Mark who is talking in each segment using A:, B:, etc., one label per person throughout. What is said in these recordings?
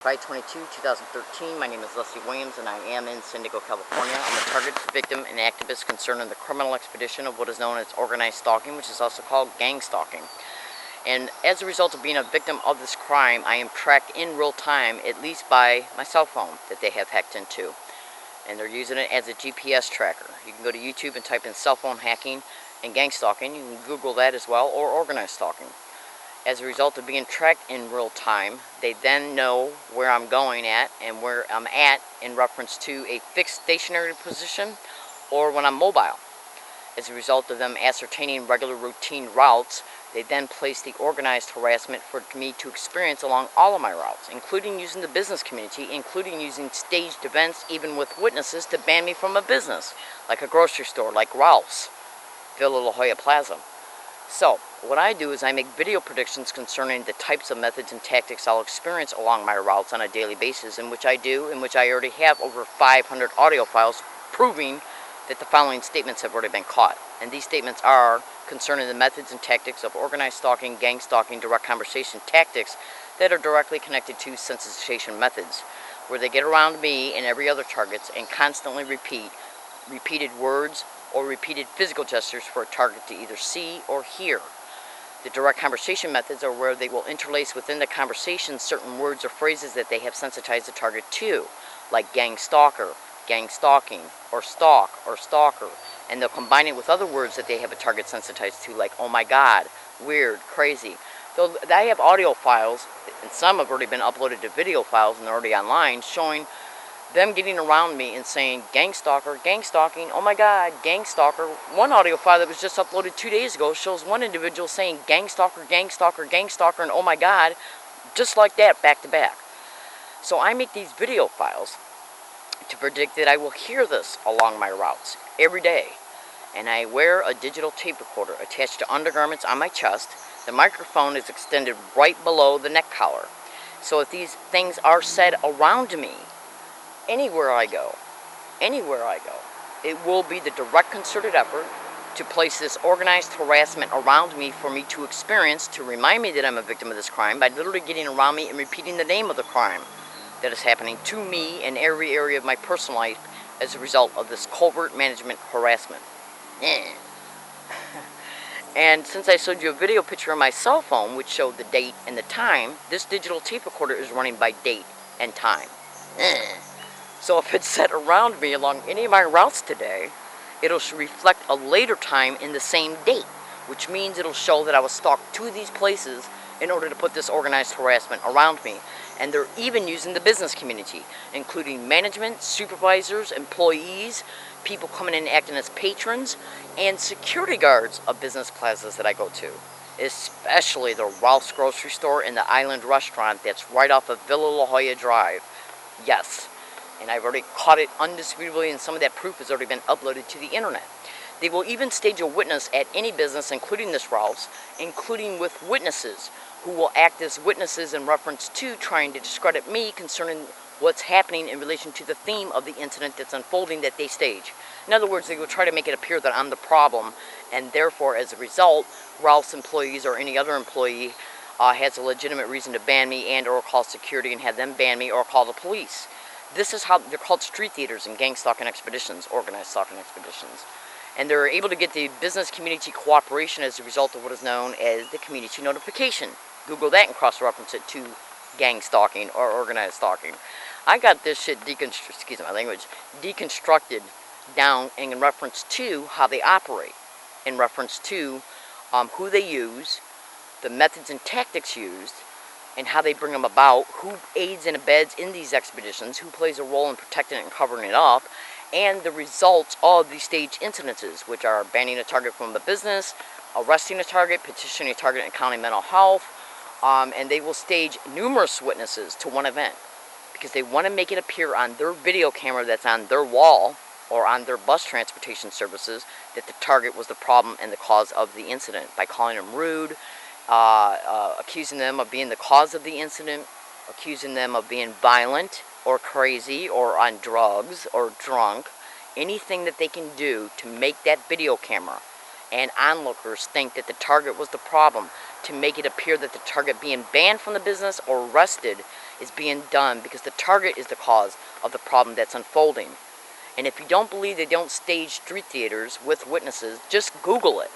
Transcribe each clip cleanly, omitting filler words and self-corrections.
A: 5/22, 2013. My name is Leslie Williams and I am in San Diego, California. I'm a target, victim, and activist concerned in the criminal expedition of what is known as organized stalking, which is also called gang stalking. And as a result of being a victim of this crime, I am tracked in real time, at least by my cell phone that they have hacked into. And they're using it as a GPS tracker. You can go to YouTube and type in cell phone hacking and gang stalking. You can Google that as well, or organized stalking. As a result of being tracked in real time, they then know where I'm going at and where I'm at in reference to a fixed stationary position or when I'm mobile. As a result of them ascertaining regular routine routes, they then place the organized harassment for me to experience along all of my routes, including using the business community, including using staged events, even with witnesses, to ban me from a business, like a grocery store, like Ralph's, Villa La Jolla Plaza. So, what I do is I make video predictions concerning the types of methods and tactics I'll experience along my routes on a daily basis, in which I already have over 500 audio files proving that the following statements have already been caught. And these statements are concerning the methods and tactics of organized stalking, gang stalking, direct conversation tactics that are directly connected to sensitization methods, where they get around me and every other targets and constantly repeated words or repeated physical gestures for a target to either see or hear. The direct conversation methods are where they will interlace within the conversation certain words or phrases that they have sensitized the target to, like gang stalker, gang stalking, or stalk, or stalker, and they'll combine it with other words that they have a target sensitized to, like oh my god, weird, crazy. So I have audio files, and some have already been uploaded to video files and they're already online, showing them getting around me and saying gang stalker, gang stalking, oh my god, gang stalker. One audio file that was just uploaded 2 days ago shows one individual saying gang stalker, gang stalker, gang stalker, and oh my god, just like that, back to back. So I make these video files to predict that I will hear this along my routes every day. And I wear a digital tape recorder attached to undergarments on my chest. The microphone is extended right below the neck collar. So if these things are said around me, anywhere I go, it will be the direct concerted effort to place this organized harassment around me for me to experience, to remind me that I'm a victim of this crime by literally getting around me and repeating the name of the crime that is happening to me in every area of my personal life as a result of this covert management harassment. And since I showed you a video picture on my cell phone which showed the date and the time, this digital tape recorder is running by date and time. So if it's set around me along any of my routes today, it'll reflect a later time in the same date, which means it'll show that I was stalked to these places in order to put this organized harassment around me. And they're even using the business community, including management, supervisors, employees, people coming in acting as patrons, and security guards of business plazas that I go to. Especially the Ralph's grocery store and the Island restaurant that's right off of Villa La Jolla Drive. Yes. And I've already caught it undisputably, and some of that proof has already been uploaded to the internet. They will even stage a witness at any business, including this Ralph's, including with witnesses who will act as witnesses in reference to trying to discredit me concerning what's happening in relation to the theme of the incident that's unfolding that they stage. In other words, they will try to make it appear that I'm the problem, and therefore, as a result, Ralph's employees or any other employee has a legitimate reason to ban me and or call security and have them ban me or call the police. This is how they're called street theaters and gang stalking expeditions, organized stalking expeditions. And they're able to get the business community cooperation as a result of what is known as the community notification. Google that and cross-reference it to gang stalking or organized stalking. I got this shit deconstructed down in reference to how they operate, in reference to who they use, the methods and tactics used, and how they bring them about, who aids and abets in these expeditions, who plays a role in protecting it and covering it up, and the results of these staged incidences, which are banning a target from the business, arresting a target, petitioning a target in county mental health, and they will stage numerous witnesses to one event because they want to make it appear on their video camera that's on their wall or on their bus transportation services that the target was the problem and the cause of the incident by calling them rude, accusing them of being the cause of the incident, accusing them of being violent or crazy or on drugs or drunk, anything that they can do to make that video camera and onlookers think that the target was the problem, to make it appear that the target being banned from the business or arrested is being done because the target is the cause of the problem that's unfolding. And if you don't believe they don't stage street theaters with witnesses, just Google it.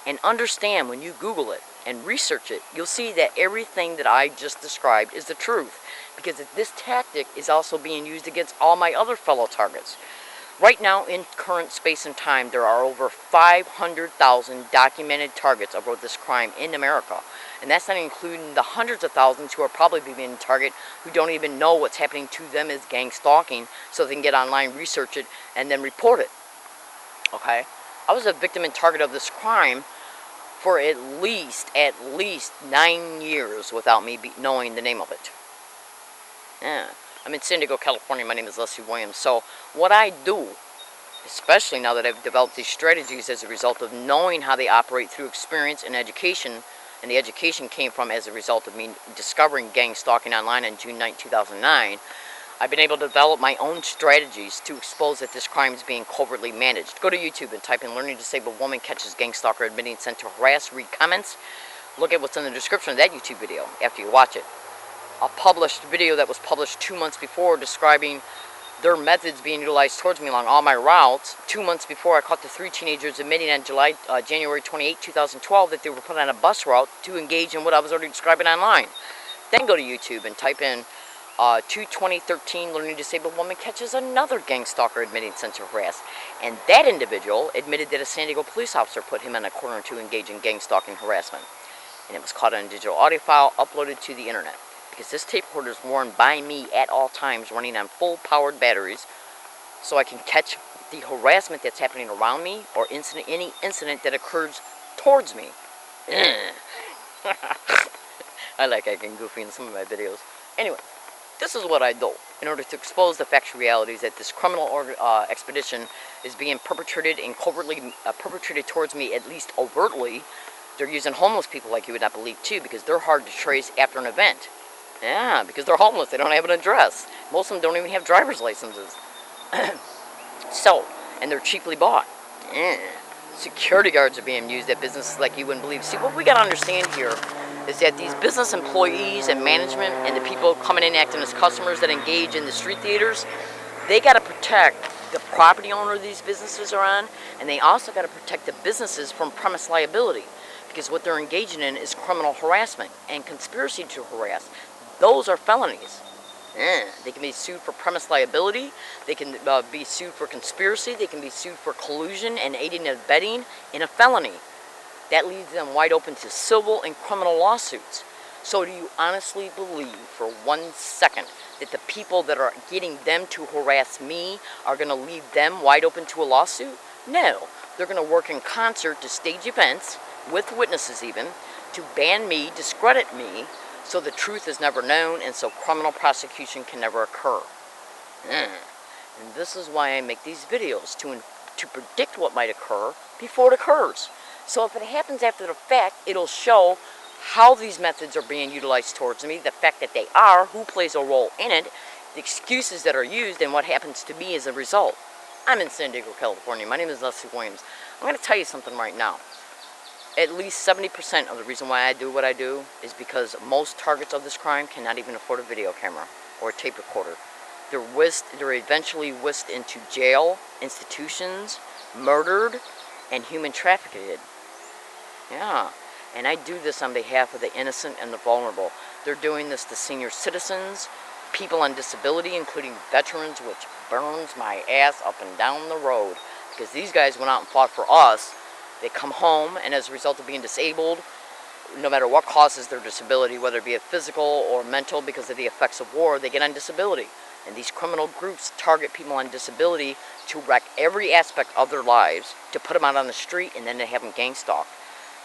A: And understand when you Google it and research it, you'll see that everything that I just described is the truth. Because this tactic is also being used against all my other fellow targets. Right now, in current space and time, there are over 500,000 documented targets of this crime in America. And that's not including the hundreds of thousands who are probably being targeted who don't even know what's happening to them as gang stalking, so they can get online, research it, and then report it. Okay? I was a victim and target of this crime for at least 9 years without me knowing the name of it. Yeah. I'm in San Diego, California. My name is Leslie Williams. So what I do, especially now that I've developed these strategies as a result of knowing how they operate through experience and education, and the education came from as a result of me discovering gang stalking online on June 9, 2009, I've been able to develop my own strategies to expose that this crime is being covertly managed. Go to YouTube and type in "Learning Disabled Woman Catches Gang Stalker Admitting Sent to Harass." Read comments. Look at what's in the description of that YouTube video after you watch it. A published video that was published 2 months before describing their methods being utilized towards me along all my routes. 2 months before, I caught the 3 teenagers admitting on January 28, 2012 that they were put on a bus route to engage in what I was already describing online. Then go to YouTube and type in 2013 Learning Disabled Woman Catches Another Gang Stalker Admitting Sent to Harass. And that individual admitted that a San Diego police officer put him in a corner to engage in gang stalking harassment. And it was caught on a digital audio file uploaded to the internet. Because this tape recorder is worn by me at all times, running on full-powered batteries, so I can catch the harassment that's happening around me or any incident that occurs towards me. I like acting goofy in some of my videos. Anyway, this is what I do in order to expose the factual realities that this criminal expedition is being perpetrated and covertly perpetrated towards me, at least overtly. They're using homeless people like you would not believe too, because they're hard to trace after an event. Yeah, because they're homeless. They don't have an address. Most of them don't even have driver's licenses. So, and they're cheaply bought. Yeah. Security guards are being used at businesses like you wouldn't believe. See, what we got to understand here is that these business employees and management and the people coming in acting as customers that engage in the street theaters, they got to protect the property owner these businesses are on, and they also got to protect the businesses from premise liability, because what they're engaging in is criminal harassment and conspiracy to harass. Those are felonies. They can be sued for premise liability. They can be sued for conspiracy. They can be sued for collusion and aiding and abetting in a felony. That leaves them wide open to civil and criminal lawsuits. So do you honestly believe for 1 second that the people that are getting them to harass me are going to leave them wide open to a lawsuit? No. They're going to work in concert to stage events, with witnesses even, to ban me, discredit me, so the truth is never known, and so criminal prosecution can never occur. And this is why I make these videos, to predict what might occur before it occurs. So if it happens after the fact, it'll show how these methods are being utilized towards me, the fact that they are, who plays a role in it, the excuses that are used, and what happens to me as a result. I'm in San Diego, California. My name is Leslie Williams. I'm going to tell you something right now. At least 70% of the reason why I do what I do is because most targets of this crime cannot even afford a video camera or a tape recorder. They're eventually whisked into jail, institutions, murdered, and human trafficked. Yeah, and I do this on behalf of the innocent and the vulnerable. They're doing this to senior citizens, people on disability, including veterans, which burns my ass up and down the road. Because these guys went out and fought for us. They come home, and as a result of being disabled, no matter what causes their disability, whether it be a physical or mental because of the effects of war, they get on disability. And these criminal groups target people on disability to wreck every aspect of their lives, to put them out on the street, and then to have them gang stalk.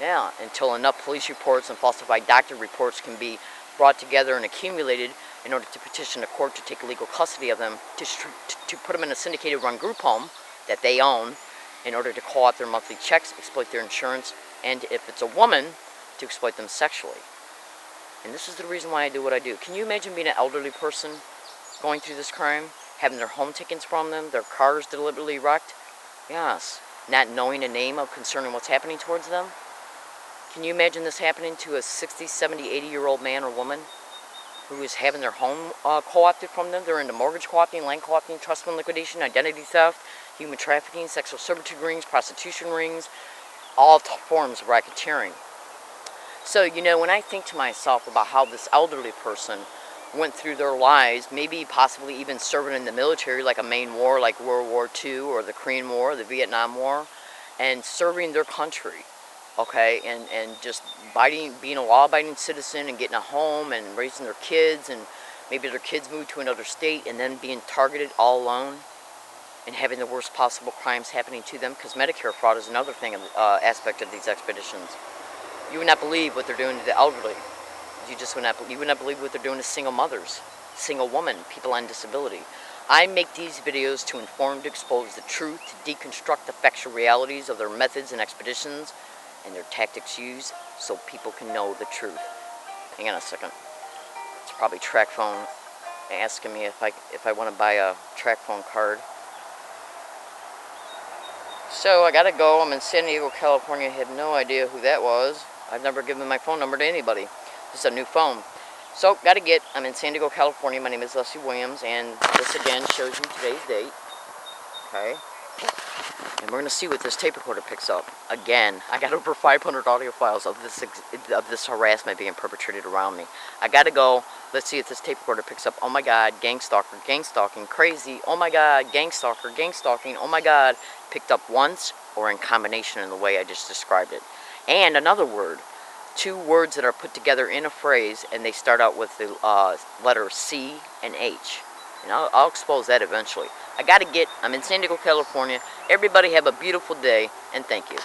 A: Yeah, until enough police reports and falsified doctor reports can be brought together and accumulated in order to petition the court to take legal custody of them, to put them in a syndicated run group home that they own, in order to call out their monthly checks, exploit their insurance, and if it's a woman, to exploit them sexually. And this is the reason why I do what I do. Can you imagine being an elderly person going through this crime, having their home taken from them, their cars deliberately wrecked? Yes. Not knowing a name of concerning what's happening towards them? Can you imagine this happening to a 60, 70, 80-year-old man or woman? who is having their home co-opted from them. They're into mortgage co-opting, land co-opting, trust fund liquidation, identity theft, human trafficking, sexual servitude rings, prostitution rings, all forms of racketeering. So, you know, when I think to myself about how this elderly person went through their lives, maybe possibly even serving in the military, like a main war like World War II or the Korean War, the Vietnam War, and serving their country, okay, and just being a law-abiding citizen and getting a home and raising their kids, and maybe their kids move to another state and then being targeted all alone and having the worst possible crimes happening to them, because Medicare fraud is another thing, aspect of these expeditions. You would not believe what they're doing to the elderly. You would not believe what they're doing to single mothers, single women, people on disability. I make these videos to inform, to expose the truth, to deconstruct the factual realities of their methods and expeditions and their tactics used, so people can know the truth. Hang on a second. It's probably track phone asking me if I want to buy a track phone card. So I gotta go. I'm in San Diego, California. I have no idea who that was. I've never given my phone number to anybody. This is a new phone. So, I'm in San Diego, California. My name is Leslie Williams, and this again shows you today's date. Okay. And we're going to see what this tape recorder picks up. Again, I got over 500 audio files of this harassment being perpetrated around me. I got to go. Let's see if this tape recorder picks up. Oh my God, gang stalking, crazy. Oh my God, gang stalking. Oh my God. Picked up once or in combination in the way I just described it. And another word. 2 words that are put together in a phrase, and they start out with the letter C and H. And I'll expose that eventually. I'm in San Diego, California. Everybody have a beautiful day, and thank you.